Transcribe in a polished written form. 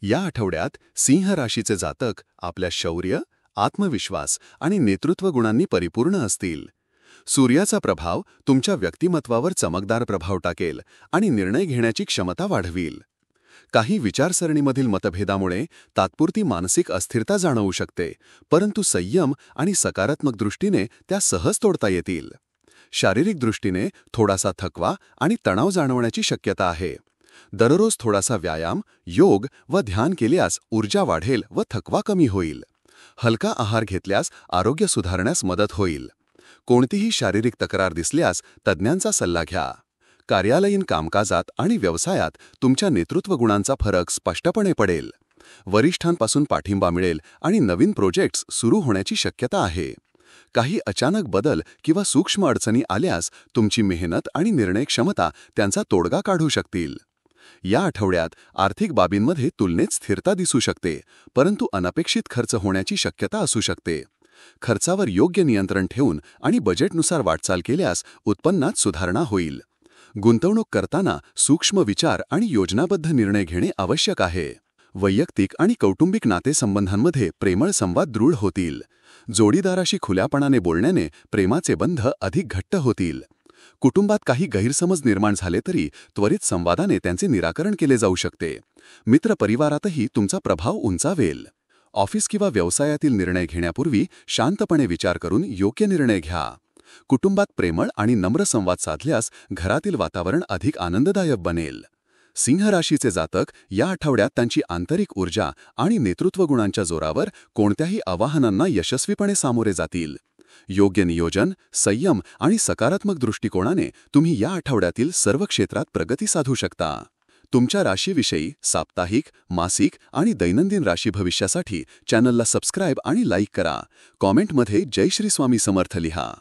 या आठवड्यात सिंह राशीचे जातक आपल्या शौर्य, आत्मविश्वास आणि नेतृत्व गुणांनी परिपूर्ण असतील. सूर्याचा प्रभाव तुमच्या व्यक्तिमत्वावर चमकदार प्रभाव टाकेल आणि निर्णय घेण्याची क्षमता वाढवील. काही विचारसरणीमधील मतभेदामुळे तात्पुरती मानसिक अस्थिरता जाणवू शकते, परंतु संयम आणि सकारात्मक दृष्टीने त्या सहज तोडता येतील. शारीरिक दृष्टीने थोडासा थकवा आणि तणाव जाणवण्याची शक्यता आहे. दररोज थोडासा व्यायाम, योग व ध्यान केल्यास ऊर्जा वाढेल व थकवा कमी होईल. हलका आहार घेतल्यास आरोग्य सुधारण्यास मदत होईल. कोणतीही शारीरिक तक्रार दिसल्यास तज्ज्ञांचा सल्ला घ्या. कार्यालयीन कामकाजात आणि व्यवसायात तुमच्या नेतृत्व गुणांचा फरक स्पष्टपणे पडेल. वरिष्ठांपासून पाठिंबा मिळेल आणि नवीन प्रोजेक्ट्स सुरू होण्याची शक्यता आहे. काही अचानक बदल किंवा सूक्ष्म अडचणी आल्यास तुमची मेहनत आणि निर्णय क्षमता त्यांचा तोडगा काढू शकतील. या आठवड्यात आर्थिक बाबींमध्ये तुलनेत स्थिरता दिसू शकते, परंतु अनपेक्षित खर्च होण्याची शक्यता असू शकते. खर्चावर योग्य नियंत्रण ठेवून आणि बजेटनुसार वाटचाल केल्यास उत्पन्नात सुधारणा होईल. गुंतवणूक करताना सूक्ष्म विचार आणि योजनाबद्ध निर्णय घेणे आवश्यक आहे. वैयक्तिक आणि कौटुंबिक नातेसंबंधांमध्ये प्रेमळ संवाद दृढ होतील. जोडीदाराशी खुल्यापणाने बोलण्याने प्रेमाचे बंध अधिक घट्ट होतील. कुटुंबात काही गैरसमज निर्माण झाले तरी त्वरित संवादाने त्यांचे निराकरण केले जाऊ शकते. मित्रपरिवारातही तुमचा प्रभाव उंचावेल. ऑफिस किंवा व्यवसायातील निर्णय घेण्यापूर्वी शांतपणे विचार करून योग्य निर्णय घ्या. कुटुंबात प्रेमळ आणि नम्र संवाद साधल्यास घरातील वातावरण अधिक आनंददायक बनेल. सिंह राशीचे जातक या आठवड्यात त्यांची आंतरिक ऊर्जा आणि नेतृत्व गुणांच्या जोरावर कोणत्याही आव्हानांना यशस्वीपणे सामोरे जातील. योग्य नियोजन, संयम आणि सकारात्मक दृष्टिकोनाने तुम्ही या आठवड्यातील सर्व क्षेत्रात प्रगती साधू शकता. तुमच्या राशीविषयी साप्ताहिक, मासिक आणि दैनंदिन राशी भविष्यासाठी चॅनलला सबस्क्राईब आणि लाईक करा. कॉमेंटमध्ये जय श्री स्वामी समर्थ लिहा.